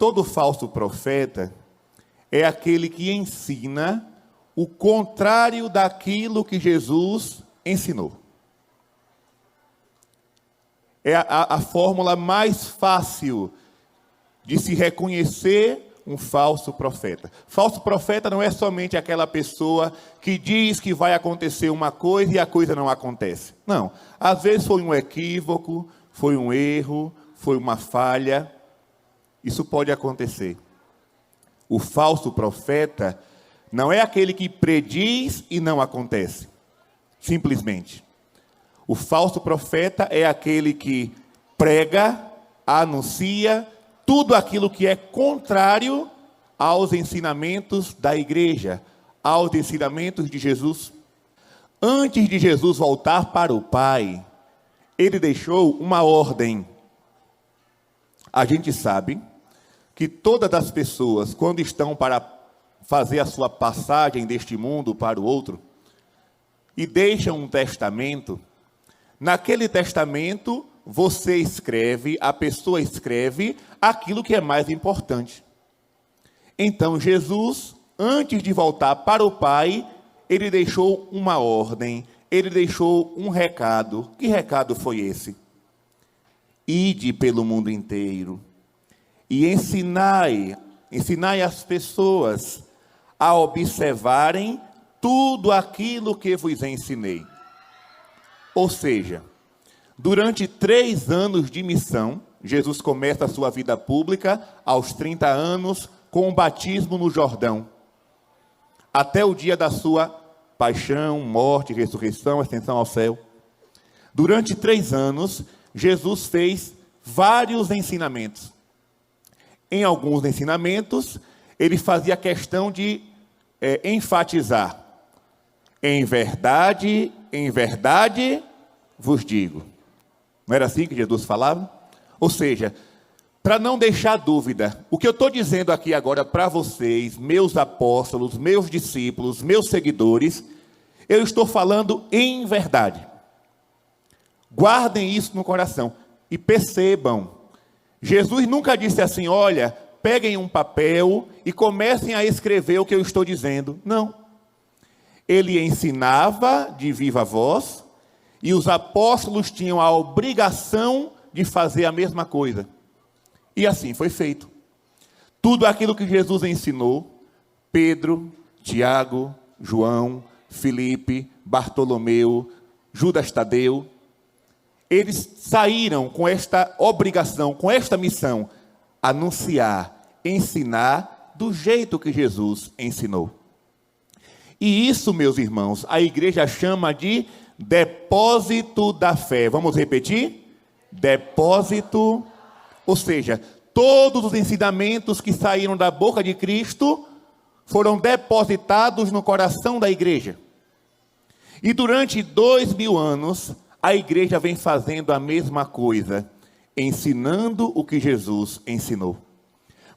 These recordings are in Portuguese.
todo falso profeta é aquele que ensina o contrário daquilo que Jesus ensinou. É a fórmula mais fácil de se reconhecer um falso profeta. Falso profeta não é somente aquela pessoa que diz que vai acontecer uma coisa e a coisa não acontece. Não. Às vezes foi um equívoco, foi um erro, foi uma falha. Isso pode acontecer. O falso profeta não é aquele que prediz e não acontece. Simplesmente. O falso profeta é aquele que prega, anuncia tudo aquilo que é contrário aos ensinamentos da igreja, aos ensinamentos de Jesus. Antes de Jesus voltar para o Pai, ele deixou uma ordem. A gente sabe que todas as pessoas, quando estão para fazer a sua passagem deste mundo para o outro, e deixam um testamento, naquele testamento você escreve, a pessoa escreve aquilo que é mais importante. Então Jesus, antes de voltar para o Pai, ele deixou uma ordem, ele deixou um recado. Que recado foi esse? Ide pelo mundo inteiro e ensinai as pessoas a observarem tudo aquilo que vos ensinei. Ou seja, durante 3 anos de missão, Jesus começa a sua vida pública aos 30 anos com o batismo no Jordão, até o dia da sua paixão, morte, ressurreição, ascensão ao céu. Durante 3 anos, Jesus fez vários ensinamentos. Em alguns ensinamentos, ele fazia questão de enfatizar. Em verdade vos digo. Não era assim que Jesus falava? Ou seja, para não deixar dúvida, o que eu estou dizendo aqui agora para vocês, meus apóstolos, meus discípulos, meus seguidores, eu estou falando em verdade. Guardem isso no coração e percebam. Jesus nunca disse assim, olha, peguem um papel e comecem a escrever o que eu estou dizendo. Não. Ele ensinava de viva voz e os apóstolos tinham a obrigação de fazer a mesma coisa. E assim foi feito. Tudo aquilo que Jesus ensinou, Pedro, Tiago, João, Filipe, Bartolomeu, Judas Tadeu, eles saíram com esta obrigação, com esta missão, anunciar, ensinar do jeito que Jesus ensinou. E isso, meus irmãos, a igreja chama de depósito da fé. Vamos repetir? Depósito, ou seja, todos os ensinamentos que saíram da boca de Cristo foram depositados no coração da igreja. E durante 2000 anos, a igreja vem fazendo a mesma coisa, ensinando o que Jesus ensinou,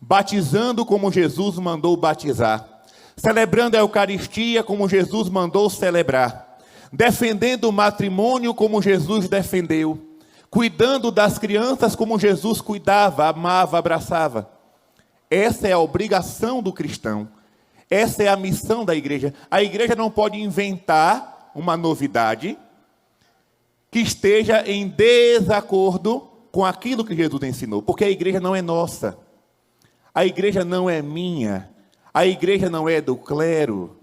batizando como Jesus mandou batizar, celebrando a Eucaristia como Jesus mandou celebrar, defendendo o matrimônio como Jesus defendeu, cuidando das crianças como Jesus cuidava, amava, abraçava. Essa é a obrigação do cristão, essa é a missão da igreja. A igreja não pode inventar uma novidade que esteja em desacordo com aquilo que Jesus ensinou, porque a igreja não é nossa, a igreja não é minha, a igreja não é do clero,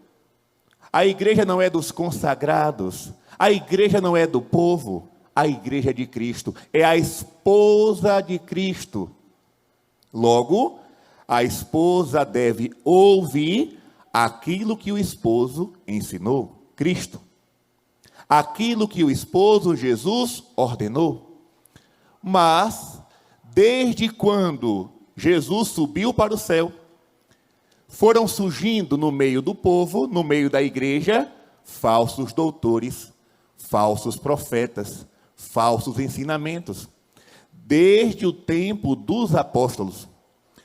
a igreja não é dos consagrados, a igreja não é do povo, a igreja é de Cristo, é a esposa de Cristo. Logo, a esposa deve ouvir aquilo que o esposo ensinou, Cristo. Aquilo que o esposo Jesus ordenou. Mas, desde quando Jesus subiu para o céu, foram surgindo no meio do povo, no meio da igreja, falsos doutores, falsos profetas, falsos ensinamentos. Desde o tempo dos apóstolos.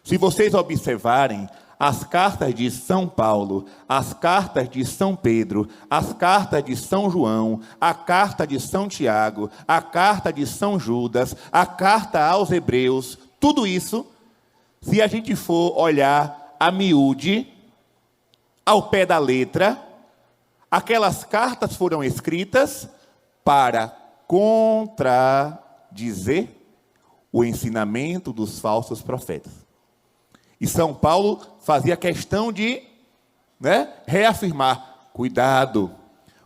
Se vocês observarem, as cartas de São Paulo, as cartas de São Pedro, as cartas de São João, a carta de São Tiago, a carta de São Judas, a carta aos Hebreus, tudo isso se a gente for olhar a miúde, ao pé da letra, aquelas cartas foram escritas para contradizer o ensinamento dos falsos profetas. E São Paulo fazia questão de reafirmar: cuidado,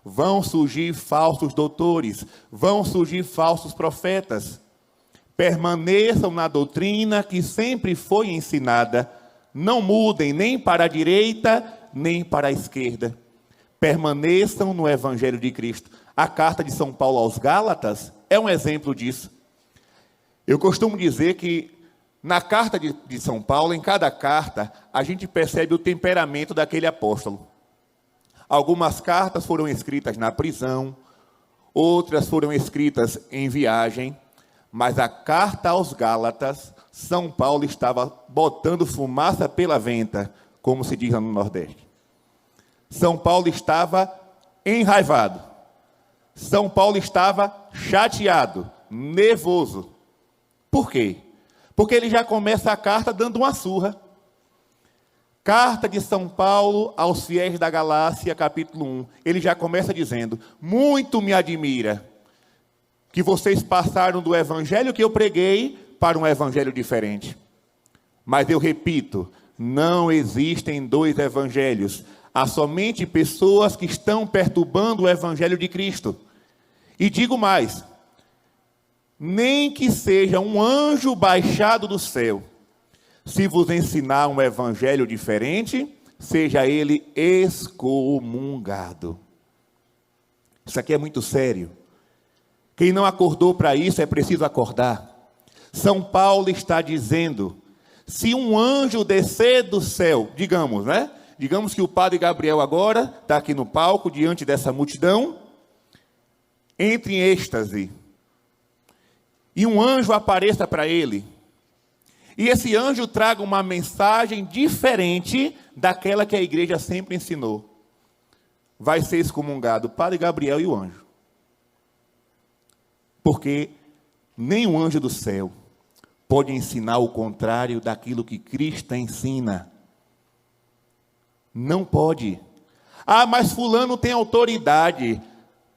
vão surgir falsos doutores, vão surgir falsos profetas. Permaneçam na doutrina que sempre foi ensinada, não mudem nem para a direita, nem para a esquerda. Permaneçam no Evangelho de Cristo. A carta de São Paulo aos Gálatas é um exemplo disso. Eu costumo dizer que na carta de São Paulo, em cada carta, a gente percebe o temperamento daquele apóstolo. Algumas cartas foram escritas na prisão, outras foram escritas em viagem, mas a carta aos Gálatas, São Paulo estava botando fumaça pela venta, como se diz no Nordeste. São Paulo estava enraivado. São Paulo estava chateado, nervoso. Por quê? Porque ele já começa a carta dando uma surra. Carta de São Paulo aos fiéis da Galácia, capítulo 1. Ele já começa dizendo: muito me admira que vocês passaram do evangelho que eu preguei para um evangelho diferente. Mas eu repito, não existem dois evangelhos. Há somente pessoas que estão perturbando o evangelho de Cristo. E digo mais: nem que seja um anjo baixado do céu, se vos ensinar um evangelho diferente, seja ele excomungado. Isso aqui é muito sério. Quem não acordou para isso, é preciso acordar. São Paulo está dizendo: se um anjo descer do céu, digamos, Digamos que o padre Gabriel agora está aqui no palco, diante dessa multidão, entre em êxtase, e um anjo apareça para ele, e esse anjo traga uma mensagem diferente daquela que a igreja sempre ensinou. Vai ser excomungado o padre Gabriel e o anjo. Porque nenhum anjo do céu pode ensinar o contrário daquilo que Cristo ensina. Não pode. Ah, mas fulano tem autoridade.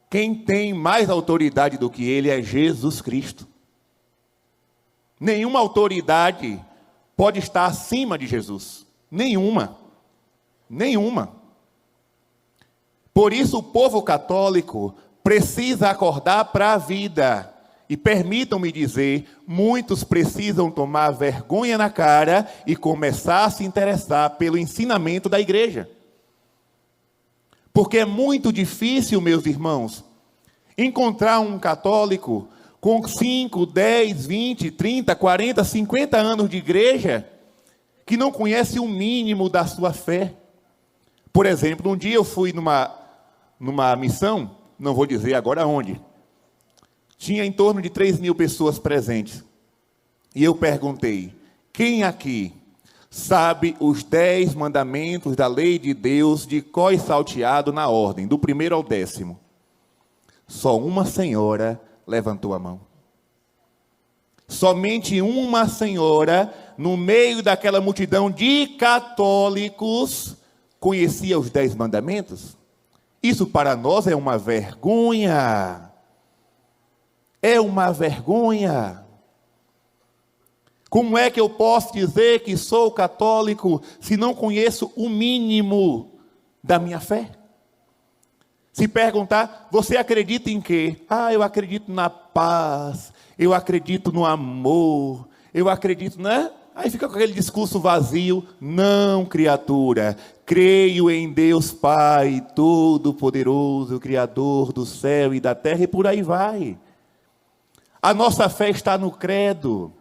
Quem tem mais autoridade do que ele é Jesus Cristo. Nenhuma autoridade pode estar acima de Jesus. Nenhuma. Nenhuma. Por isso o povo católico precisa acordar para a vida. E permitam-me dizer, muitos precisam tomar vergonha na cara e começar a se interessar pelo ensinamento da igreja. Porque é muito difícil, meus irmãos, encontrar um católico com 5, 10, 20, 30, 40, 50 anos de igreja que não conhece o mínimo da sua fé. Por exemplo, um dia eu fui numa missão, não vou dizer agora onde, tinha em torno de 3.000 pessoas presentes. E eu perguntei: quem aqui sabe os 10 mandamentos da lei de Deus de có e salteado na ordem, do 1º ao 10º? Só uma senhora levantou a mão. Somente uma senhora, no meio daquela multidão de católicos, conhecia os 10 mandamentos. Isso para nós é uma vergonha. É uma vergonha. Como é que eu posso dizer que sou católico se não conheço o mínimo da minha fé? Se perguntar, você acredita em quê? Ah, eu acredito na paz, eu acredito no amor, eu acredito, Aí fica com aquele discurso vazio. Não, criatura, creio em Deus Pai, Todo-Poderoso, Criador do céu e da terra, e por aí vai. A nossa fé está no credo.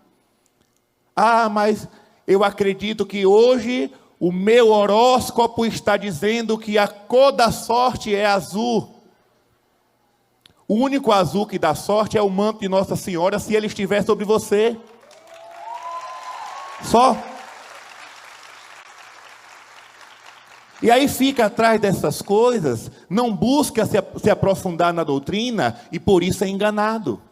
Ah, mas eu acredito que hoje o meu horóscopo está dizendo que a cor da sorte é azul. O único azul que dá sorte é o manto de Nossa Senhora, se ele estiver sobre você. Só. E aí fica atrás dessas coisas, não busca se aprofundar na doutrina e por isso é enganado.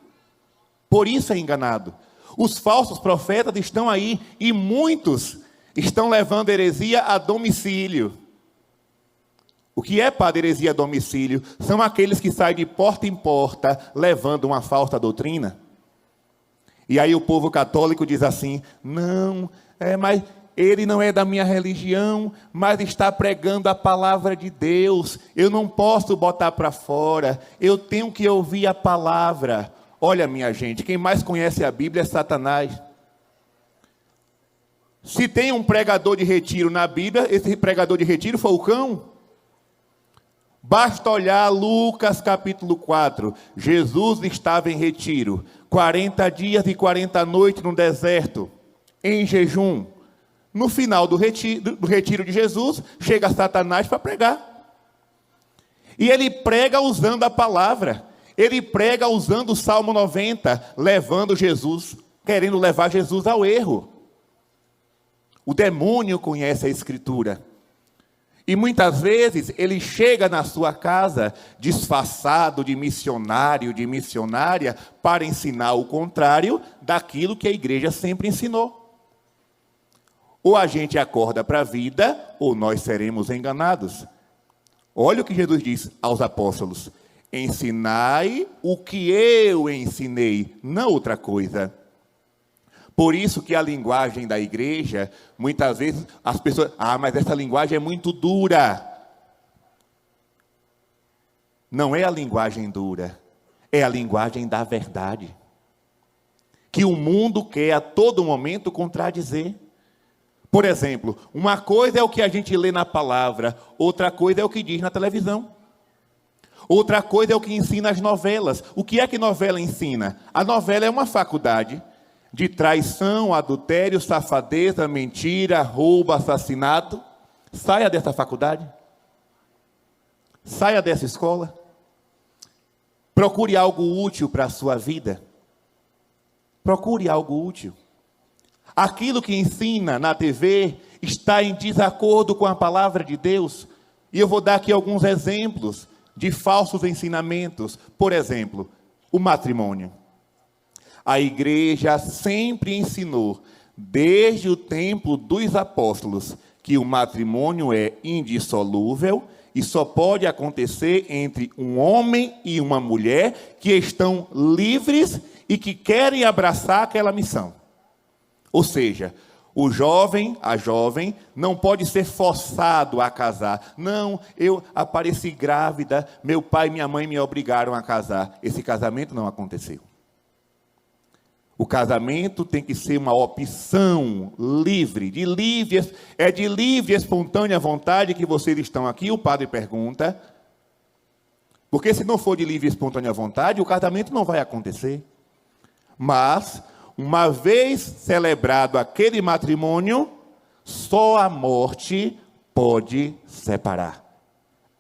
Por isso é enganado. Os falsos profetas estão aí e muitos estão levando heresia a domicílio. O que é, padre, heresia a domicílio? São aqueles que saem de porta em porta levando uma falsa doutrina. E aí o povo católico diz assim: não, mas ele não é da minha religião, mas está pregando a palavra de Deus. Eu não posso botar para fora, eu tenho que ouvir a palavra. Olha, minha gente, quem mais conhece a Bíblia é Satanás. Se tem um pregador de retiro na Bíblia, esse pregador de retiro foi o cão. Basta olhar Lucas capítulo 4. Jesus estava em retiro, 40 dias e 40 noites no deserto, em jejum. No final do retiro de Jesus, chega Satanás para pregar. E ele prega usando a palavra. Ele prega usando o Salmo 90, levando Jesus, querendo levar Jesus ao erro. O demônio conhece a Escritura. E muitas vezes ele chega na sua casa disfarçado de missionário, de missionária, para ensinar o contrário daquilo que a igreja sempre ensinou. Ou a gente acorda para a vida, ou nós seremos enganados. Olha o que Jesus diz aos apóstolos: ensinai o que eu ensinei, não outra coisa. Por isso que a linguagem da igreja, muitas vezes as pessoas, mas essa linguagem é muito dura. Não é a linguagem dura, é a linguagem da verdade. Que o mundo quer a todo momento contradizer. Por exemplo, uma coisa é o que a gente lê na palavra, outra coisa é o que diz na televisão. Outra coisa é o que ensina as novelas. O que é que novela ensina? A novela é uma faculdade de traição, adultério, safadeza, mentira, roubo, assassinato. Saia dessa faculdade. Saia dessa escola. Procure algo útil para a sua vida. Procure algo útil. Aquilo que ensina na TV está em desacordo com a palavra de Deus. E eu vou dar aqui alguns exemplos de falsos ensinamentos. Por exemplo, o matrimônio. A igreja sempre ensinou, desde o tempo dos apóstolos, que o matrimônio é indissolúvel e só pode acontecer entre um homem e uma mulher que estão livres e que querem abraçar aquela missão. Ou seja, o jovem, a jovem, não pode ser forçado a casar. Não, eu apareci grávida, meu pai e minha mãe me obrigaram a casar. Esse casamento não aconteceu. O casamento tem que ser uma opção livre, de livre e espontânea vontade que vocês estão aqui. O padre pergunta, porque se não for de livre e espontânea vontade, o casamento não vai acontecer. Mas, uma vez celebrado aquele matrimônio, só a morte pode separar,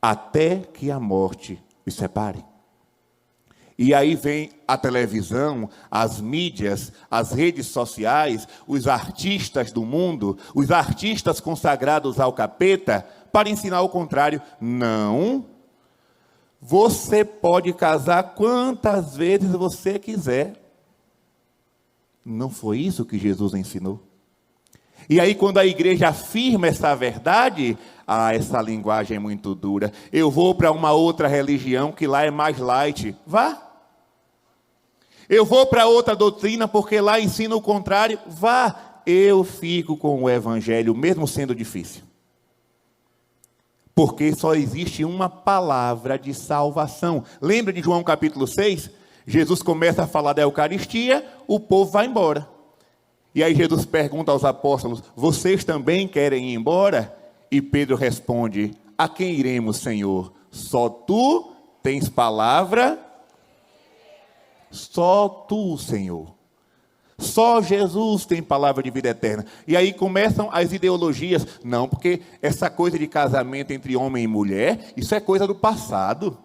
até que a morte os separe. E aí vem a televisão, as mídias, as redes sociais, os artistas do mundo, os artistas consagrados ao capeta, para ensinar o contrário. Não, você pode casar quantas vezes você quiser. Não foi isso que Jesus ensinou. E aí quando a igreja afirma essa verdade, essa linguagem é muito dura. Eu vou para uma outra religião que lá é mais light. Vá. Eu vou para outra doutrina porque lá ensina o contrário. Vá. Eu fico com o evangelho, mesmo sendo difícil. Porque só existe uma palavra de salvação. Lembra de João capítulo 6? Jesus começa a falar da Eucaristia, o povo vai embora. E aí Jesus pergunta aos apóstolos: vocês também querem ir embora? E Pedro responde: a quem iremos, Senhor? Só tu tens palavra. Só tu, Senhor. Só Jesus tem palavra de vida eterna. E aí começam as ideologias. Não, porque essa coisa de casamento entre homem e mulher, isso é coisa do passado.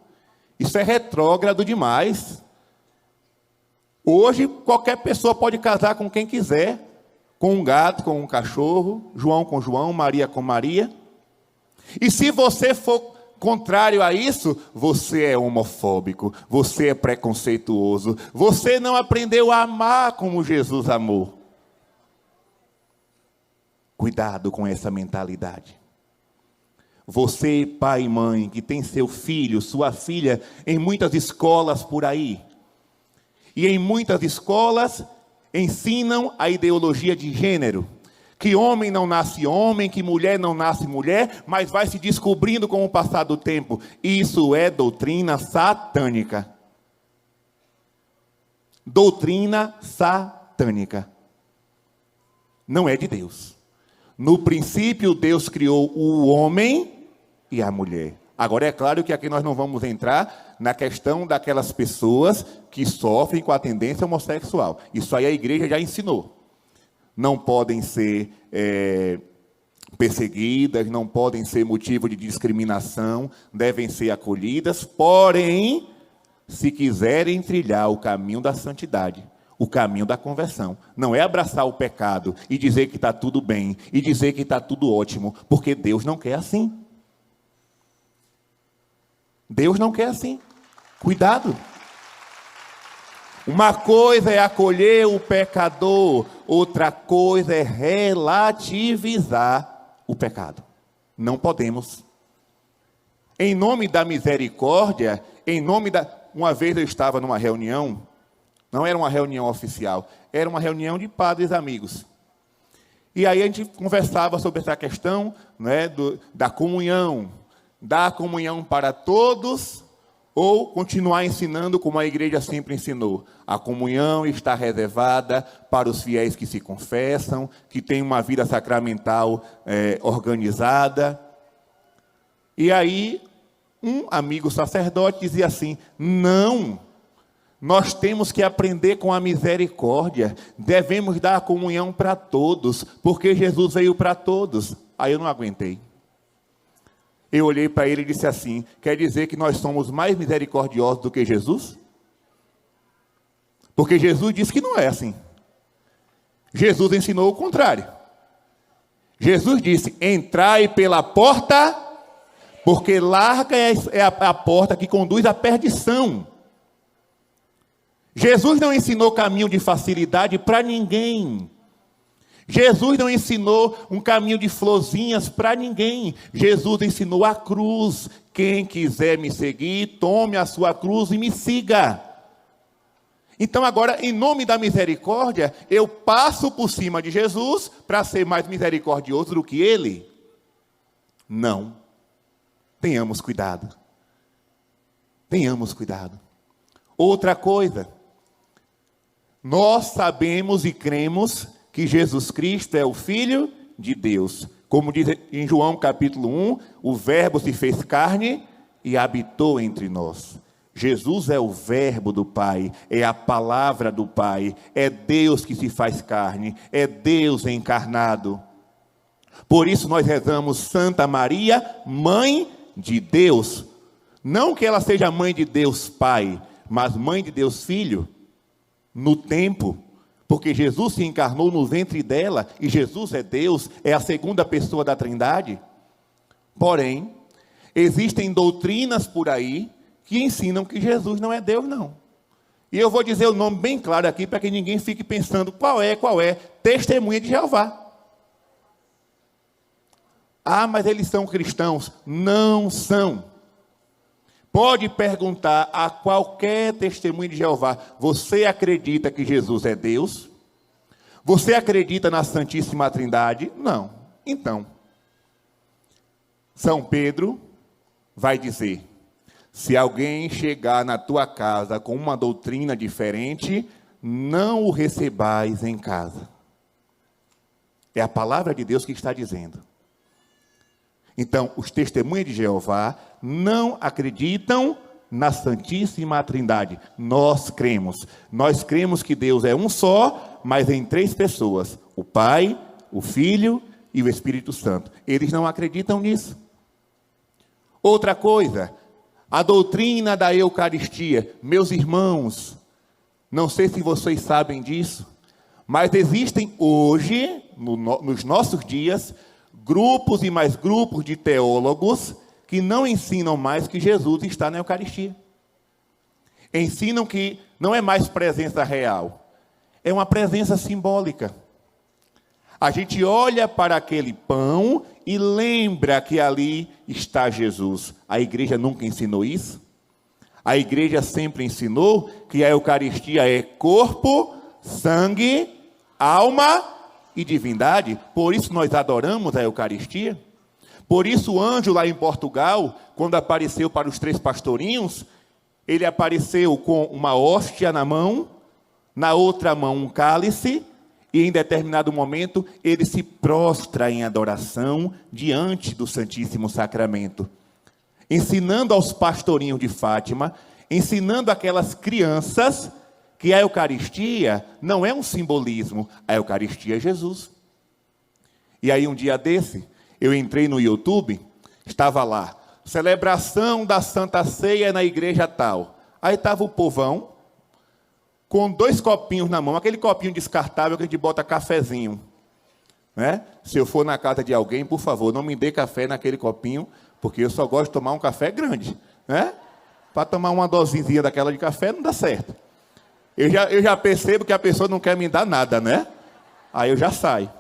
Isso é retrógrado demais. Hoje, qualquer pessoa pode casar com quem quiser. Com um gato, com um cachorro, João com João, Maria com Maria. E se você for Contrário a isso, você é homofóbico, você é preconceituoso, você não aprendeu a amar como Jesus amou. Cuidado com essa mentalidade. Você, pai e mãe, que tem seu filho, sua filha, em muitas escolas por aí. E em muitas escolas ensinam a ideologia de gênero. Que homem não nasce homem, que mulher não nasce mulher, mas vai se descobrindo com o passar do tempo. Isso é doutrina satânica. Doutrina satânica. Não é de Deus. No princípio, Deus criou o homem e a mulher. Agora, é claro que aqui nós não vamos entrar na questão daquelas pessoas que sofrem com a tendência homossexual. Isso aí a igreja já ensinou. Não podem ser perseguidas, não podem ser motivo de discriminação, devem ser acolhidas, porém, se quiserem trilhar o caminho da santidade, o caminho da conversão, não é abraçar o pecado e dizer que está tudo bem, e dizer que está tudo ótimo, porque Deus não quer assim. Deus não quer assim. Cuidado. Uma coisa é acolher o pecador, outra coisa é relativizar o pecado. Não podemos. Em nome da misericórdia, uma vez eu estava numa reunião, não era uma reunião oficial, era uma reunião de padres amigos. E aí a gente conversava sobre essa questão, né, da comunhão para todos, ou continuar ensinando como a igreja sempre ensinou. A comunhão está reservada para os fiéis que se confessam, que têm uma vida sacramental organizada. E aí, um amigo sacerdote dizia assim: não, nós temos que aprender com a misericórdia, devemos dar a comunhão para todos, porque Jesus veio para todos. Aí eu não aguentei. Eu olhei para ele e disse assim: quer dizer que nós somos mais misericordiosos do que Jesus? Porque Jesus disse que não é assim. Jesus ensinou o contrário. Jesus disse: entrai pela porta, porque larga é a porta que conduz à perdição. Jesus não ensinou caminho de facilidade para ninguém. Jesus não ensinou um caminho de florzinhas para ninguém. Jesus ensinou a cruz. Quem quiser me seguir, tome a sua cruz e me siga. Então agora, em nome da misericórdia, eu passo por cima de Jesus para ser mais misericordioso do que ele? Não. Tenhamos cuidado. Tenhamos cuidado. Outra coisa. Nós sabemos e cremos que Jesus Cristo é o Filho de Deus. Como diz em João capítulo 1, o Verbo se fez carne e habitou entre nós. Jesus é o Verbo do Pai, é a palavra do Pai, é Deus que se faz carne, é Deus encarnado. Por isso nós rezamos Santa Maria, Mãe de Deus. Não que ela seja Mãe de Deus Pai, mas Mãe de Deus Filho, no tempo. Porque Jesus se encarnou no ventre dela, e Jesus é Deus, é a segunda pessoa da Trindade. Porém, existem doutrinas por aí que ensinam que Jesus não é Deus, não. E eu vou dizer o nome bem claro aqui, para que ninguém fique pensando qual é, Testemunha de Jeová. Ah, mas eles são cristãos. Não são. Pode perguntar a qualquer testemunha de Jeová: você acredita que Jesus é Deus? Você acredita na Santíssima Trindade? Não. Então, São Pedro vai dizer: se alguém chegar na tua casa com uma doutrina diferente, não o recebais em casa. É a palavra de Deus que está dizendo. Então, os testemunhas de Jeová não acreditam na Santíssima Trindade. Nós cremos que Deus é um só, mas em três pessoas: o Pai, o Filho e o Espírito Santo. Eles não acreditam nisso. Outra coisa, a doutrina da Eucaristia. Meus irmãos, não sei se vocês sabem disso, mas existem hoje, nos nossos dias, grupos e mais grupos de teólogos que não ensinam mais que Jesus está na Eucaristia. Ensinam que não é mais presença real, é uma presença simbólica. A gente olha para aquele pão e lembra que ali está Jesus. A igreja nunca ensinou isso. A igreja sempre ensinou que a Eucaristia é corpo, sangue, alma e divindade. Por isso nós adoramos a Eucaristia. Por isso o anjo lá em Portugal, quando apareceu para os 3 pastorinhos, ele apareceu com uma hóstia na mão, na outra mão um cálice, e em determinado momento ele se prostra em adoração diante do Santíssimo Sacramento, ensinando aos pastorinhos de Fátima, ensinando aquelas crianças que a Eucaristia não é um simbolismo, a Eucaristia é Jesus. E aí um dia desse, eu entrei no YouTube, estava lá, celebração da Santa Ceia na igreja tal. Aí estava o povão, com 2 copinhos na mão, aquele copinho descartável que a gente bota cafezinho. Né? Se eu for na casa de alguém, por favor, não me dê café naquele copinho, porque eu só gosto de tomar um café grande. Né? Para tomar uma dosezinha daquela de café não dá certo. Eu já percebo que a pessoa não quer me dar nada, né? Aí eu já saio.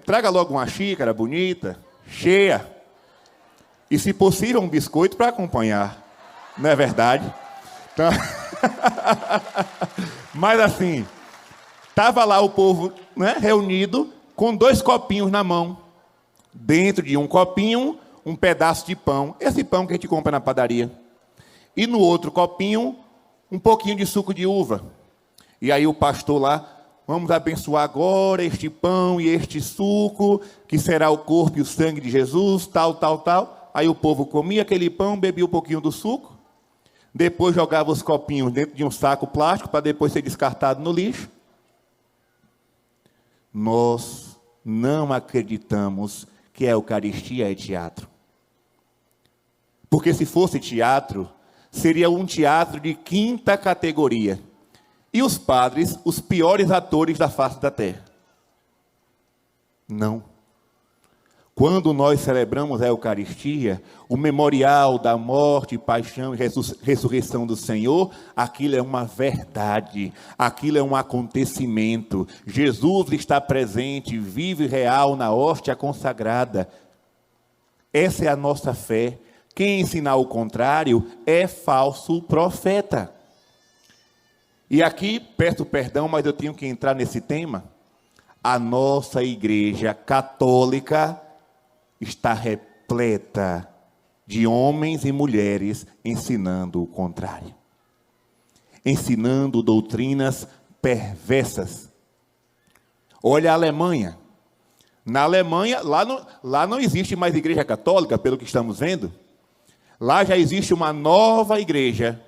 Traga logo uma xícara bonita, cheia. E, se possível, um biscoito para acompanhar. Não é verdade? Então... Mas assim, estava lá o povo, né, reunido, com 2 copinhos na mão. Dentro de um copinho, um pedaço de pão. Esse pão que a gente compra na padaria. E no outro copinho, um pouquinho de suco de uva. E aí o pastor lá, vamos abençoar agora este pão e este suco, que será o corpo e o sangue de Jesus, tal, tal, tal. Aí o povo comia aquele pão, bebia um pouquinho do suco, depois jogava os copinhos dentro de um saco plástico, para depois ser descartado no lixo. Nós não acreditamos que a Eucaristia é teatro. Porque se fosse teatro, seria um teatro de 5ª categoria. E os padres, os piores atores da face da terra. Não. Quando nós celebramos a Eucaristia, o memorial da morte, paixão e ressurreição do Senhor, aquilo é uma verdade, aquilo é um acontecimento. Jesus está presente, vivo e real na hóstia consagrada. Essa é a nossa fé. Quem ensinar o contrário é falso profeta. E aqui, peço perdão, mas eu tenho que entrar nesse tema. A nossa igreja católica está repleta de homens e mulheres ensinando o contrário. Ensinando doutrinas perversas. Olha a Alemanha. Na Alemanha, lá não existe mais igreja católica, pelo que estamos vendo. Lá já existe uma nova igreja,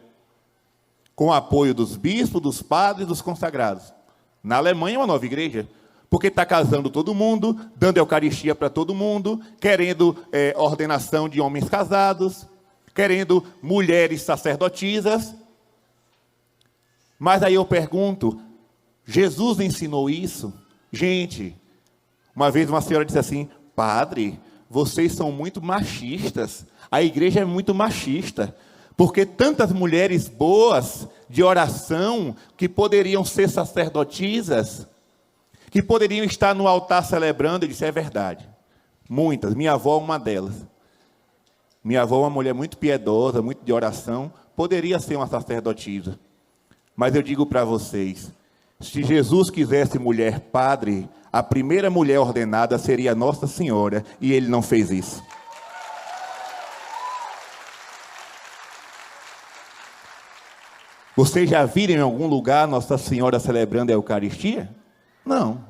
com o apoio dos bispos, dos padres e dos consagrados. Na Alemanha é uma nova igreja, porque está casando todo mundo, dando Eucaristia para todo mundo, querendo ordenação de homens casados, querendo mulheres sacerdotisas. Mas aí eu pergunto, Jesus ensinou isso? Gente, uma vez uma senhora disse assim, padre, vocês são muito machistas, a igreja é muito machista, porque tantas mulheres boas de oração, que poderiam ser sacerdotisas, que poderiam estar no altar celebrando. Eu disse, é verdade, muitas, minha avó é uma delas. Minha avó é uma mulher muito piedosa, muito de oração, poderia ser uma sacerdotisa. Mas eu digo para vocês, se Jesus quisesse mulher padre, a primeira mulher ordenada seria Nossa Senhora, e ele não fez isso. Vocês já viram em algum lugar Nossa Senhora celebrando a Eucaristia? Não.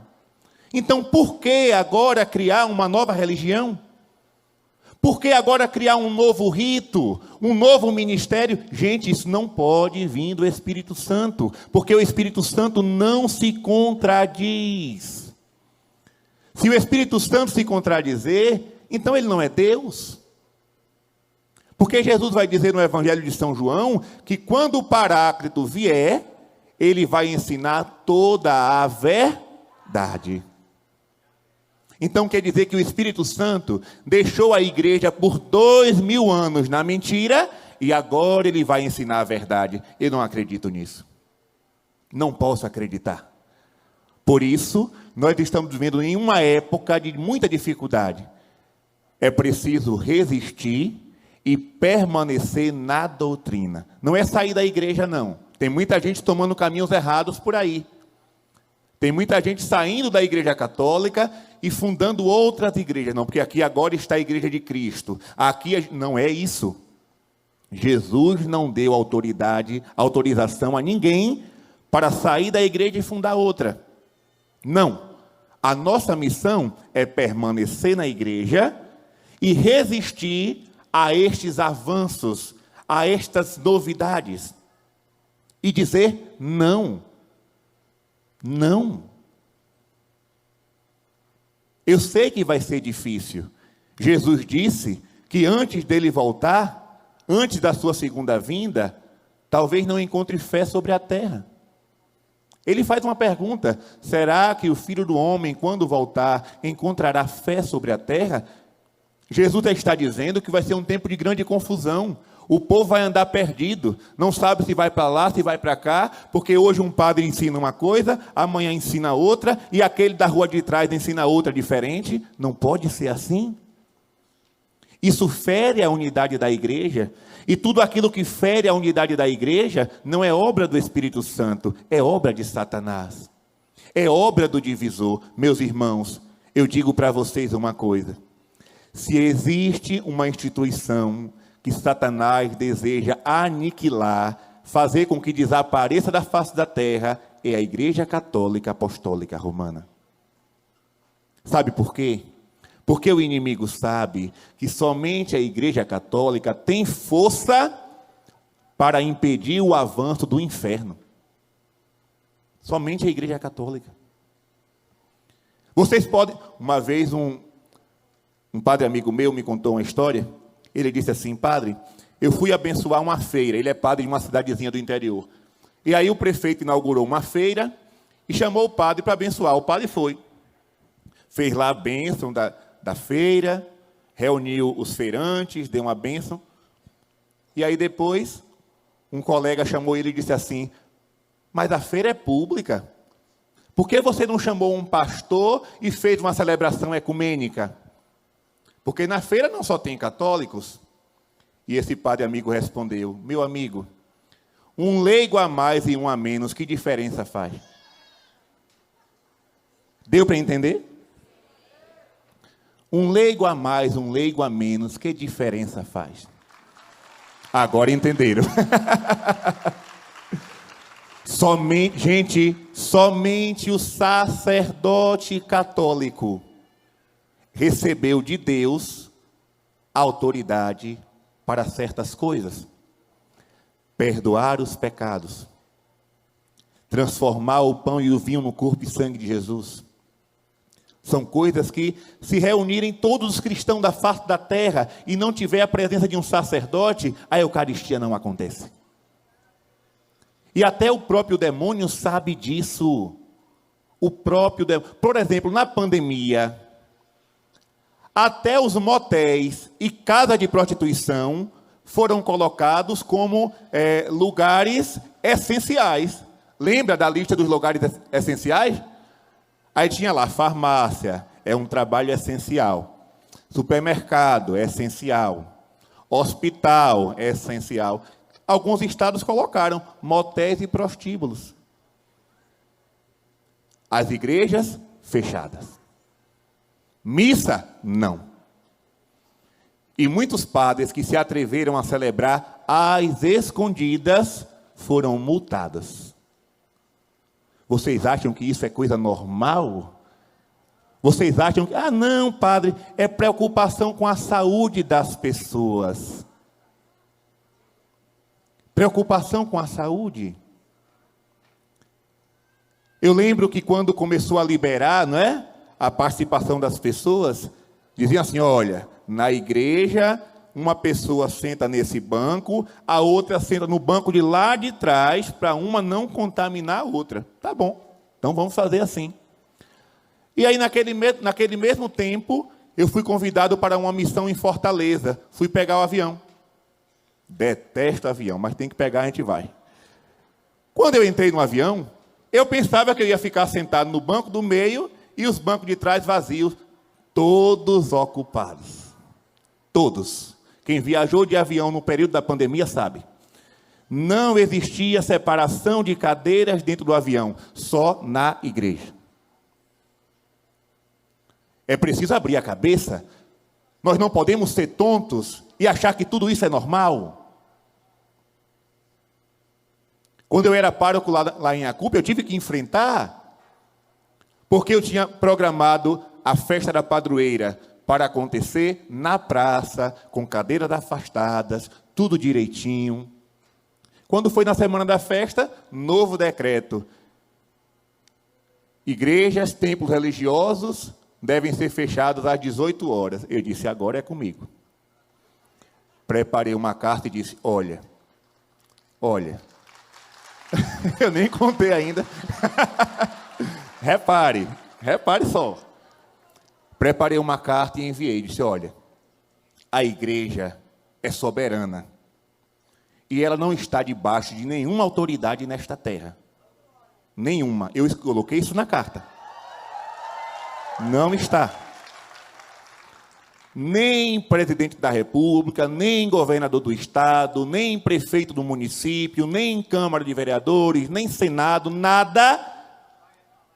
Então, por que agora criar uma nova religião? Por que agora criar um novo rito, um novo ministério? Gente, isso não pode vir do Espírito Santo, porque o Espírito Santo não se contradiz. Se o Espírito Santo se contradizer, então ele não é Deus. Porque Jesus vai dizer no Evangelho de São João, que quando o Paráclito vier, ele vai ensinar toda a verdade. Então quer dizer que o Espírito Santo deixou a igreja por 2000 anos na mentira e agora ele vai ensinar a verdade. Eu não acredito nisso. Não posso acreditar. Por isso, nós estamos vivendo em uma época de muita dificuldade. É preciso resistir e permanecer na doutrina. Não é sair da igreja, não. Tem muita gente tomando caminhos errados por aí. Tem muita gente saindo da igreja católica e fundando outras igrejas. Não, porque aqui agora está a igreja de Cristo. Aqui não é isso. Jesus não deu autorização a ninguém para sair da igreja e fundar outra. Não. A nossa missão é permanecer na igreja e resistir a estes avanços, a estas novidades. E dizer não. Não. Eu sei que vai ser difícil. Jesus disse que antes dele voltar, antes da sua segunda vinda, talvez não encontre fé sobre a terra. Ele faz uma pergunta: será que o Filho do Homem, quando voltar, encontrará fé sobre a terra? Jesus está dizendo que vai ser um tempo de grande confusão. O povo vai andar perdido, não sabe se vai para lá, se vai para cá, porque hoje um padre ensina uma coisa, amanhã ensina outra, e aquele da rua de trás ensina outra diferente. Não pode ser assim. Isso fere a unidade da igreja, e tudo aquilo que fere a unidade da igreja não é obra do Espírito Santo, é obra de Satanás, é obra do divisor. Meus irmãos, eu digo para vocês uma coisa: se existe uma instituição que Satanás deseja aniquilar, fazer com que desapareça da face da terra, é a Igreja Católica Apostólica Romana. Sabe por quê? Porque o inimigo sabe que somente a Igreja Católica tem força para impedir o avanço do inferno. Somente a Igreja Católica. Vocês podem... Uma vez um padre amigo meu me contou uma história. Ele disse assim: padre, eu fui abençoar uma feira. Ele é padre de uma cidadezinha do interior. E aí o prefeito inaugurou uma feira e chamou o padre para abençoar. O padre foi. Fez lá a bênção da feira, reuniu os feirantes, deu uma bênção. E aí depois, um colega chamou ele e disse assim: mas a feira é pública. Por que você não chamou um pastor e fez uma celebração ecumênica? Porque na feira não só tem católicos. E esse padre amigo respondeu: meu amigo, um leigo a mais e um a menos, que diferença faz? Deu para entender? Um leigo a mais, um leigo a menos, que diferença faz? Agora entenderam. Somente o sacerdote católico recebeu de Deus autoridade para certas coisas. Perdoar os pecados, transformar o pão e o vinho no corpo e sangue de Jesus. São coisas que, se reunirem todos os cristãos da face da terra e não tiver a presença de um sacerdote, a Eucaristia não acontece. E até o próprio demônio sabe disso. O próprio demônio. Por exemplo, na pandemia, até os motéis e casa de prostituição foram colocados como lugares essenciais. Lembra da lista dos lugares essenciais? Aí tinha lá: farmácia, é um trabalho essencial. Supermercado, é essencial. Hospital, é essencial. Alguns estados colocaram motéis e prostíbulos. As igrejas, fechadas. Missa, não. E muitos padres que se atreveram a celebrar às escondidas foram multados. Vocês acham que isso é coisa normal? Vocês acham que, não, padre, é preocupação com a saúde das pessoas. Preocupação com a saúde. Eu lembro que quando começou a liberar, não é, a participação das pessoas, diziam assim: olha, na igreja, uma pessoa senta nesse banco, a outra senta no banco de lá de trás, para uma não contaminar a outra. Tá bom, então vamos fazer assim. E aí, naquele mesmo tempo, eu fui convidado para uma missão em Fortaleza. Fui pegar o avião. Detesto avião, mas tem que pegar, a gente vai. Quando eu entrei no avião, eu pensava que eu ia ficar sentado no banco do meio e os bancos de trás vazios, todos ocupados. Todos. Quem viajou de avião no período da pandemia sabe. Não existia separação de cadeiras dentro do avião, só na igreja. É preciso abrir a cabeça. Nós não podemos ser tontos e achar que tudo isso é normal. Quando eu era pároco lá em Acupe, eu tive que enfrentar, porque eu tinha programado a festa da padroeira para acontecer na praça, com cadeiras afastadas, tudo direitinho. Quando foi na semana da festa, novo decreto. Igrejas, templos religiosos devem ser fechados às 18 horas. Eu disse, agora é comigo. Preparei uma carta e disse, olha, eu nem contei ainda. repare só. Preparei uma carta e enviei, disse, olha, a igreja é soberana e ela não está debaixo de nenhuma autoridade nesta terra. Nenhuma. Eu coloquei isso na carta. Não está. Nem presidente da República, nem governador do estado, nem prefeito do município, nem Câmara de Vereadores, nem Senado, nada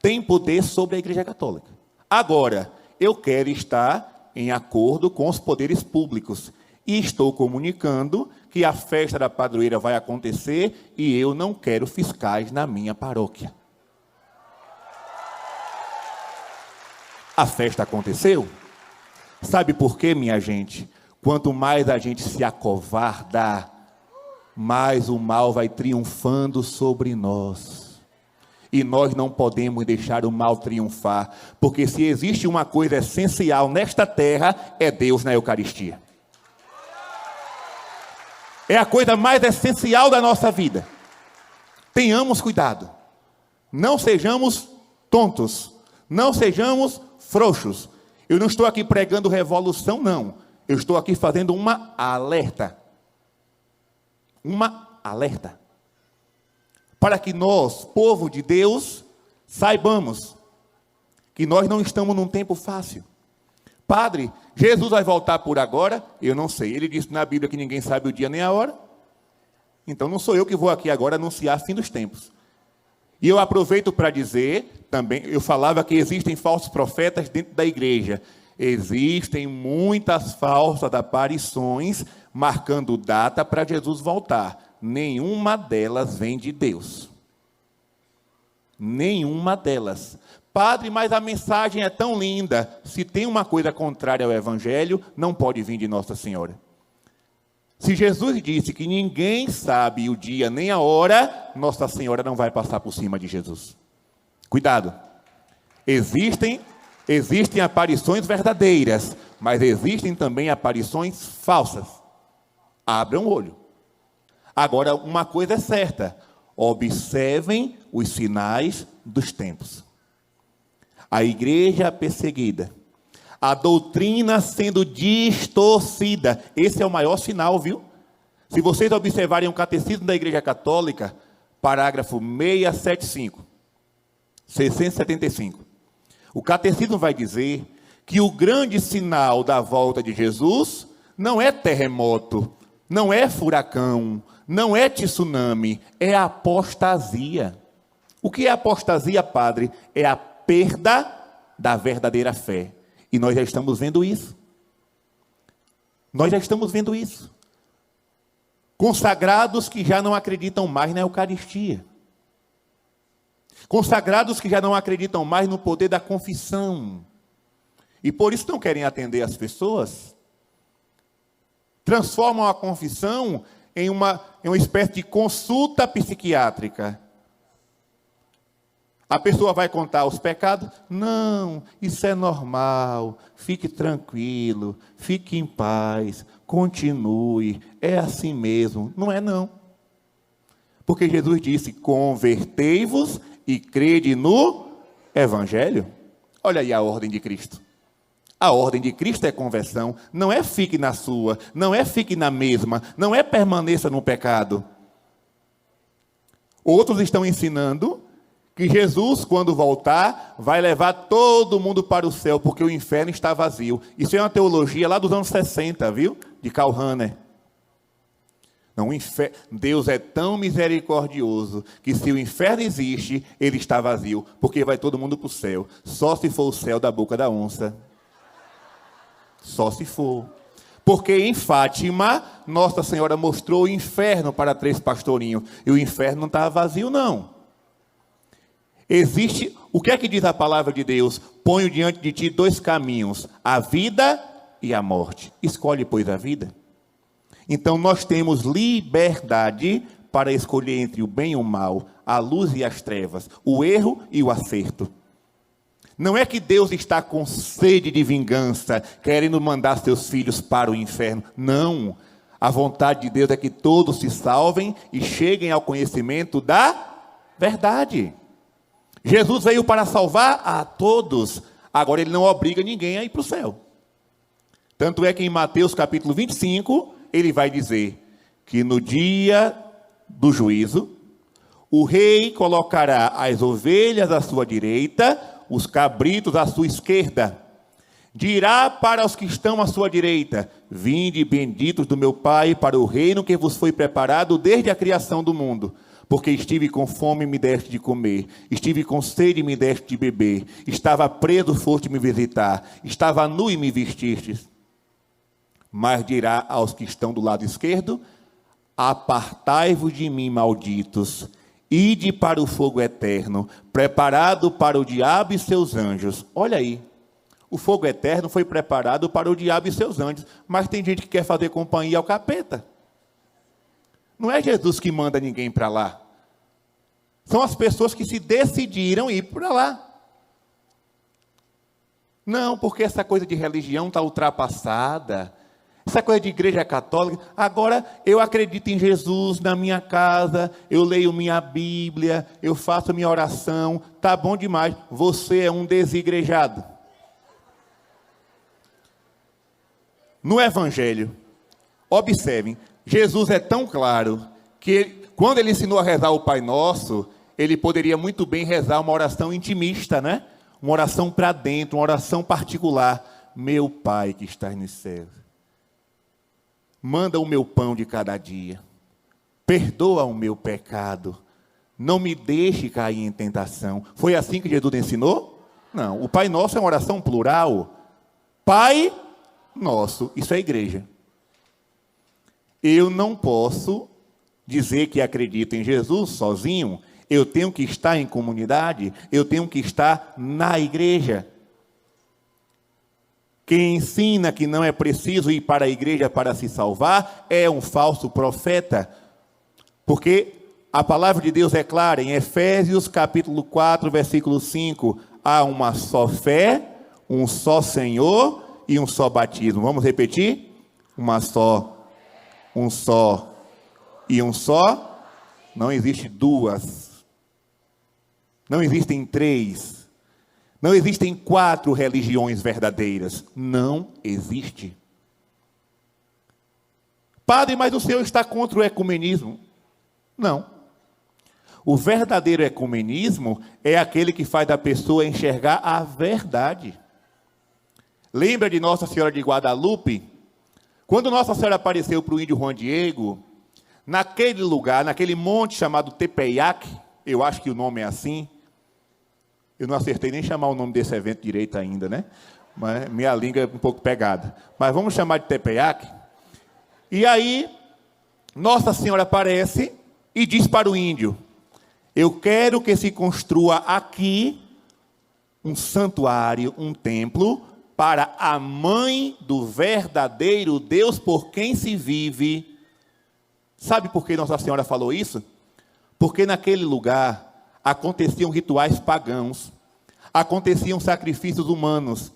tem poder sobre a Igreja Católica. Agora, eu quero estar em acordo com os poderes públicos e estou comunicando que a festa da padroeira vai acontecer e eu não quero fiscais na minha paróquia. A festa aconteceu. Sabe por quê, minha gente? Quanto mais a gente se acovarda, mais o mal vai triunfando sobre nós. E nós não podemos deixar o mal triunfar, porque se existe uma coisa essencial nesta terra, é Deus na Eucaristia. É a coisa mais essencial da nossa vida. Tenhamos cuidado. Não sejamos tontos. Não sejamos frouxos. Eu não estou aqui pregando revolução, não. Eu estou aqui fazendo uma alerta. Uma alerta. Para que nós, povo de Deus, saibamos que nós não estamos num tempo fácil. Padre, Jesus vai voltar por agora? Eu não sei. Ele disse na Bíblia que ninguém sabe o dia nem a hora. Então não sou eu que vou aqui agora anunciar fim dos tempos. E eu aproveito para dizer, também, eu falava que existem falsos profetas dentro da igreja. Existem muitas falsas aparições marcando data para Jesus voltar. Nenhuma delas vem de Deus. Nenhuma delas. Padre, mas a mensagem é tão linda. Se tem uma coisa contrária ao Evangelho, não pode vir de Nossa Senhora. Se Jesus disse que ninguém sabe o dia nem a hora, Nossa Senhora não vai passar por cima de Jesus. Cuidado. Existem aparições verdadeiras, mas existem também aparições falsas. Abram o olho. Agora, uma coisa é certa. Observem os sinais dos tempos. A igreja perseguida. A doutrina sendo distorcida. Esse é o maior sinal, viu? Se vocês observarem o Catecismo da Igreja Católica, parágrafo 675. O Catecismo vai dizer que o grande sinal da volta de Jesus não é terremoto, não é furacão, não é tsunami, é apostasia. O que é apostasia, padre? É a perda da verdadeira fé. E nós já estamos vendo isso. Nós já estamos vendo isso. Consagrados que já não acreditam mais na Eucaristia. Consagrados que já não acreditam mais no poder da confissão. E por isso não querem atender as pessoas. Transformam a confissão em uma espécie de consulta psiquiátrica. A pessoa vai contar os pecados? Não, isso é normal. Fique tranquilo, fique em paz, continue. É assim mesmo. Não é não. Porque Jesus disse, convertei-vos e crede no Evangelho. Olha aí a ordem de Cristo. A ordem de Cristo é conversão, não é fique na sua, não é fique na mesma, não é permaneça no pecado. Outros estão ensinando que Jesus, quando voltar, vai levar todo mundo para o céu, porque o inferno está vazio. Isso é uma teologia lá dos anos 60, viu? De Karl Rahner. Não, Deus é tão misericordioso que se o inferno existe, ele está vazio, porque vai todo mundo para o céu. Só se for o céu da boca da onça. Só se for. Porque em Fátima, Nossa Senhora mostrou o inferno para 3 pastorinhos. E o inferno não estava vazio, não. Existe, o que é que diz a palavra de Deus? Ponho diante de ti 2 caminhos, a vida e a morte. Escolhe, pois, a vida. Então, nós temos liberdade para escolher entre o bem e o mal, a luz e as trevas, o erro e o acerto. Não é que Deus está com sede de vingança, querendo mandar seus filhos para o inferno. Não. A vontade de Deus é que todos se salvem e cheguem ao conhecimento da verdade. Jesus veio para salvar a todos. Agora ele não obriga ninguém a ir para o céu. Tanto é que em Mateus capítulo 25, ele vai dizer que no dia do juízo, o rei colocará as ovelhas à sua direita, os cabritos à sua esquerda. Dirá para os que estão à sua direita: vinde benditos do meu Pai para o reino que vos foi preparado desde a criação do mundo. Porque estive com fome e me deste de comer, estive com sede e me deste de beber, estava preso, foste me visitar, estava nu e me vestistes. Mas dirá aos que estão do lado esquerdo: apartai-vos de mim, malditos, ide para o fogo eterno, preparado para o diabo e seus anjos. Olha aí, o fogo eterno foi preparado para o diabo e seus anjos, mas tem gente que quer fazer companhia ao capeta. Não é Jesus que manda ninguém para lá. São as pessoas que se decidiram ir para lá. Não, porque essa coisa de religião está ultrapassada. Essa coisa de igreja católica. Agora eu acredito em Jesus na minha casa, eu leio minha Bíblia, eu faço minha oração. Tá bom demais. Você é um desigrejado. No Evangelho, observem, Jesus é tão claro que quando ele ensinou a rezar o Pai Nosso, ele poderia muito bem rezar uma oração intimista, né? Uma oração para dentro, uma oração particular. Meu Pai que estás nos céus, manda o meu pão de cada dia, perdoa o meu pecado, não me deixe cair em tentação. Foi assim que Jesus ensinou? Não, o Pai Nosso é uma oração plural. Pai Nosso, isso é igreja. Eu não posso dizer que acredito em Jesus sozinho, eu tenho que estar em comunidade, eu tenho que estar na igreja. Quem ensina que não é preciso ir para a igreja para se salvar é um falso profeta, porque a palavra de Deus é clara, em Efésios capítulo 4, versículo 5, há uma só fé, um só Senhor e um só batismo. Vamos repetir? Uma só, um só e um só. Não existe duas, não existem três, não existem 4 religiões verdadeiras. Não existe. Padre, mas o senhor está contra o ecumenismo? Não. O verdadeiro ecumenismo é aquele que faz a pessoa enxergar a verdade. Lembra de Nossa Senhora de Guadalupe? Quando Nossa Senhora apareceu para o índio Juan Diego, naquele lugar, naquele monte chamado Tepeyac, eu acho que o nome é assim, eu não acertei nem chamar o nome desse evento direito ainda, né? Mas minha língua é um pouco pegada. Mas vamos chamar de Tepeyac. E aí, Nossa Senhora aparece e diz para o índio: eu quero que se construa aqui um santuário, um templo, para a mãe do verdadeiro Deus por quem se vive. Sabe por que Nossa Senhora falou isso? Porque naquele lugar aconteciam rituais pagãos, aconteciam sacrifícios humanos.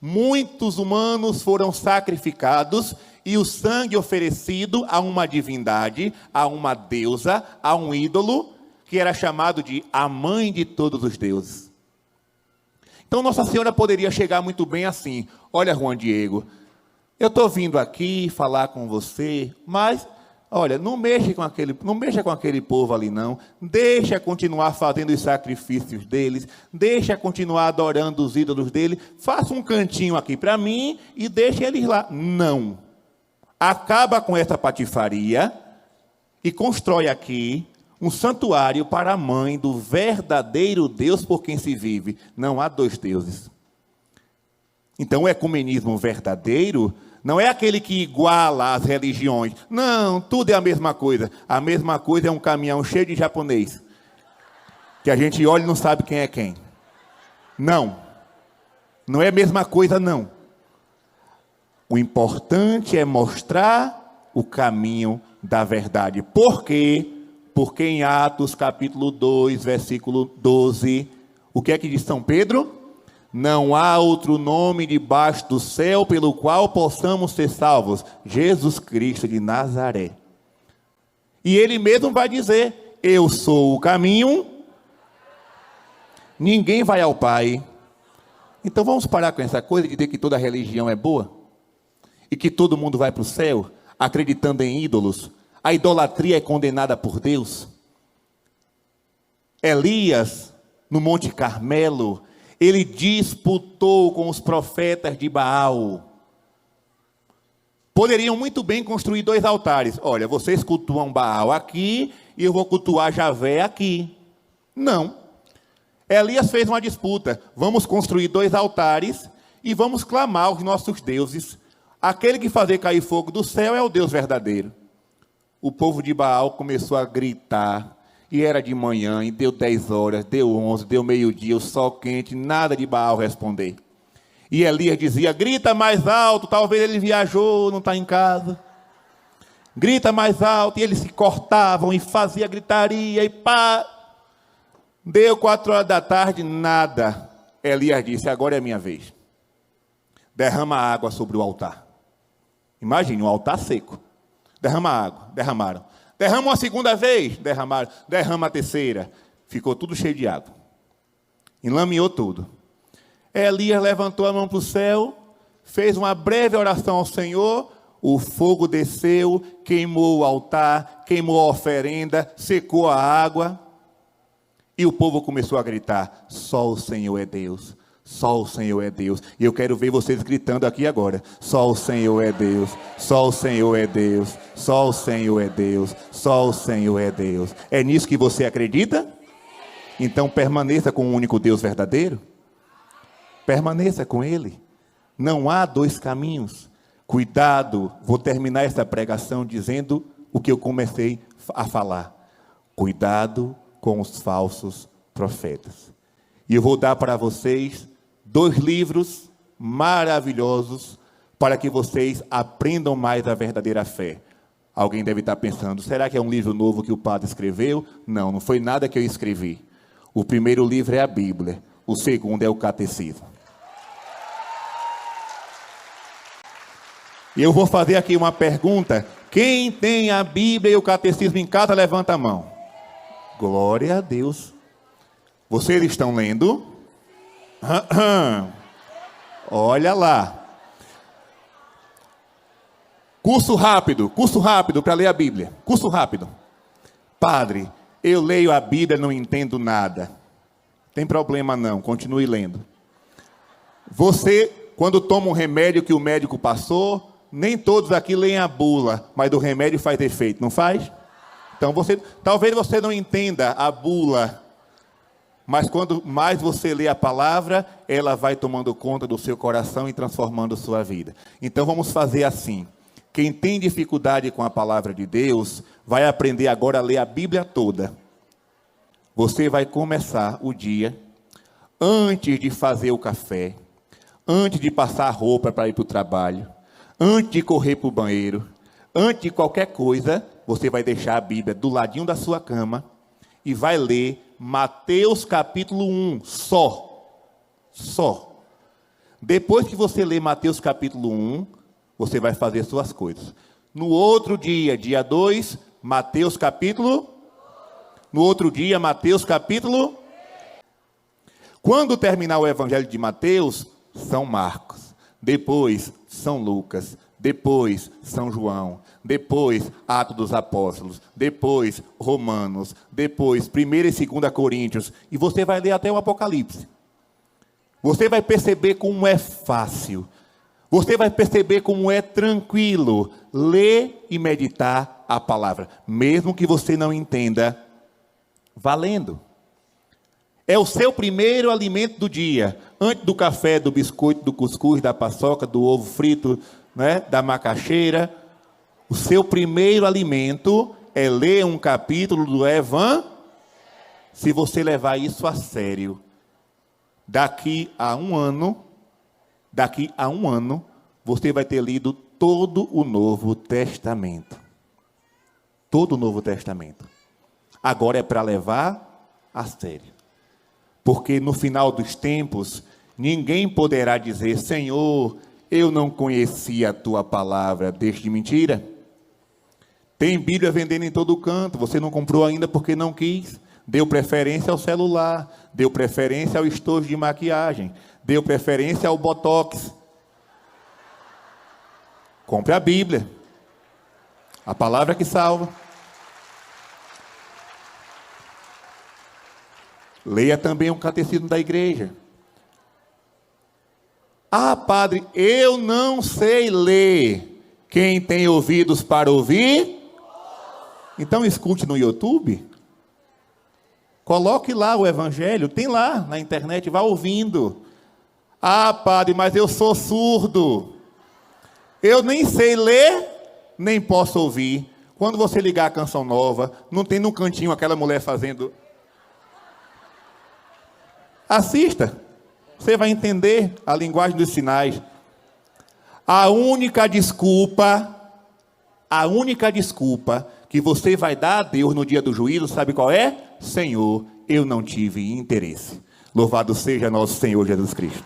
Muitos humanos foram sacrificados e o sangue oferecido a uma divindade, a uma deusa, a um ídolo, que era chamado de a mãe de todos os deuses. Então Nossa Senhora poderia chegar muito bem assim: olha, Juan Diego, eu estou vindo aqui falar com você, mas olha, não mexa com aquele povo ali não. Deixa continuar fazendo os sacrifícios deles, deixa continuar adorando os ídolos dele. Faça um cantinho aqui para mim e deixa eles lá. Não. Acaba com essa patifaria e constrói aqui um santuário para a mãe do verdadeiro Deus por quem se vive. Não há dois deuses. Então o ecumenismo verdadeiro não é aquele que iguala as religiões. Não, tudo é a mesma coisa. A mesma coisa é um caminhão cheio de japonês, que a gente olha e não sabe quem é quem. Não. Não é a mesma coisa, não. O importante é mostrar o caminho da verdade. Por quê? Porque em Atos capítulo 2, versículo 12, o que é que diz São Pedro? Não há outro nome debaixo do céu pelo qual possamos ser salvos. Jesus Cristo de Nazaré. E ele mesmo vai dizer: eu sou o caminho, ninguém vai ao Pai. Então vamos parar com essa coisa de dizer que toda religião é boa e que todo mundo vai para o céu acreditando em ídolos. A idolatria é condenada por Deus. Elias, no Monte Carmelo, ele disputou com os profetas de Baal. Poderiam muito bem construir dois altares. Olha, vocês cultuam Baal aqui e eu vou cultuar Javé aqui. Não. Elias fez uma disputa. Vamos construir dois altares e vamos clamar aos nossos deuses. Aquele que fazer cair fogo do céu é o Deus verdadeiro. O povo de Baal começou a gritar. E era de manhã, e deu 10 horas, deu 11, deu meio-dia, o sol quente, nada de Baal responder. E Elias dizia: grita mais alto, talvez ele viajou, não está em casa. Grita mais alto, e eles se cortavam e fazia gritaria, e pá. Deu 4 horas da tarde, nada. Elias disse: agora é a minha vez. Derrama água sobre o altar. Imagine, um altar seco. Derrama água, derramaram. Derrama uma segunda vez, derramaram. Derrama a terceira. Ficou tudo cheio de água. Enlameou tudo. Elias levantou a mão para o céu, fez uma breve oração ao Senhor, o fogo desceu, queimou o altar, queimou a oferenda, secou a água, e o povo começou a gritar: só o Senhor é Deus. Só o Senhor é Deus. E eu quero ver vocês gritando aqui agora: só o Senhor é Deus, só o Senhor é Deus, só o Senhor é Deus, só o Senhor é Deus. É nisso que você acredita? Então permaneça com o único Deus verdadeiro. Permaneça com Ele. Não há dois caminhos. Cuidado, vou terminar essa pregação dizendo o que eu comecei a falar. Cuidado com os falsos profetas. E eu vou dar para vocês 2 livros maravilhosos para que vocês aprendam mais a verdadeira fé. Alguém deve estar pensando: será que é um livro novo que o padre escreveu? Não, não foi nada que eu escrevi. O primeiro livro é a Bíblia, o segundo é o Catecismo. E eu vou fazer aqui uma pergunta: quem tem a Bíblia e o Catecismo em casa, levanta a mão. Glória a Deus. Vocês estão lendo? Olha lá. Curso rápido para ler a Bíblia. Curso rápido. Padre, eu leio a Bíblia e não entendo nada. Tem problema não, continue lendo. Você, quando toma um remédio que o médico passou, nem todos aqui leem a bula, mas o remédio faz efeito, não faz? Então talvez você não entenda a bula, mas quando mais você lê a palavra, ela vai tomando conta do seu coração e transformando sua vida. Então vamos fazer assim. Quem tem dificuldade com a palavra de Deus, vai aprender agora a ler a Bíblia toda. Você vai começar o dia, antes de fazer o café, antes de passar a roupa para ir para o trabalho, antes de correr para o banheiro, antes de qualquer coisa, você vai deixar a Bíblia do ladinho da sua cama e vai ler Mateus capítulo 1, só. Depois que você ler Mateus capítulo 1, você vai fazer suas coisas. No outro dia, dia 2, Mateus capítulo. No outro dia, Mateus capítulo. Quando terminar o Evangelho de Mateus, São Marcos. Depois, São Lucas. Depois, São João. Depois, Atos dos Apóstolos. Depois, Romanos. Depois, 1 e 2 Coríntios. E você vai ler até o Apocalipse. Você vai perceber como é fácil. Você vai perceber como é tranquilo ler e meditar a palavra. Mesmo que você não entenda, valendo. É o seu primeiro alimento do dia. Antes do café, do biscoito, do cuscuz, da paçoca, do ovo frito, né, da macaxeira. O seu primeiro alimento é ler um capítulo do Evangelho. Se você levar isso a sério, daqui a um ano, você vai ter lido todo o Novo Testamento. Todo o Novo Testamento. Agora é para levar a sério. Porque no final dos tempos, ninguém poderá dizer: Senhor, eu não conhecia a tua palavra. Deixe de mentira. Tem Bíblia vendendo em todo canto. Você não comprou ainda porque não quis. Deu preferência ao celular. Deu preferência ao estojo de maquiagem. Deu preferência ao botox. Compre a Bíblia. A palavra que salva. Leia também o catecismo da igreja. Ah, padre, eu não sei ler. Quem tem ouvidos para ouvir? Então escute no YouTube. Coloque lá o Evangelho. Tem lá na internet, vá ouvindo. Ah, padre, mas eu sou surdo. Eu nem sei ler, nem posso ouvir. Quando você ligar a Canção Nova, não tem no cantinho aquela mulher fazendo... Assista, você vai entender a linguagem dos sinais. A única desculpa que você vai dar a Deus no dia do juízo, sabe qual é? Senhor, eu não tive interesse. Louvado seja nosso Senhor Jesus Cristo.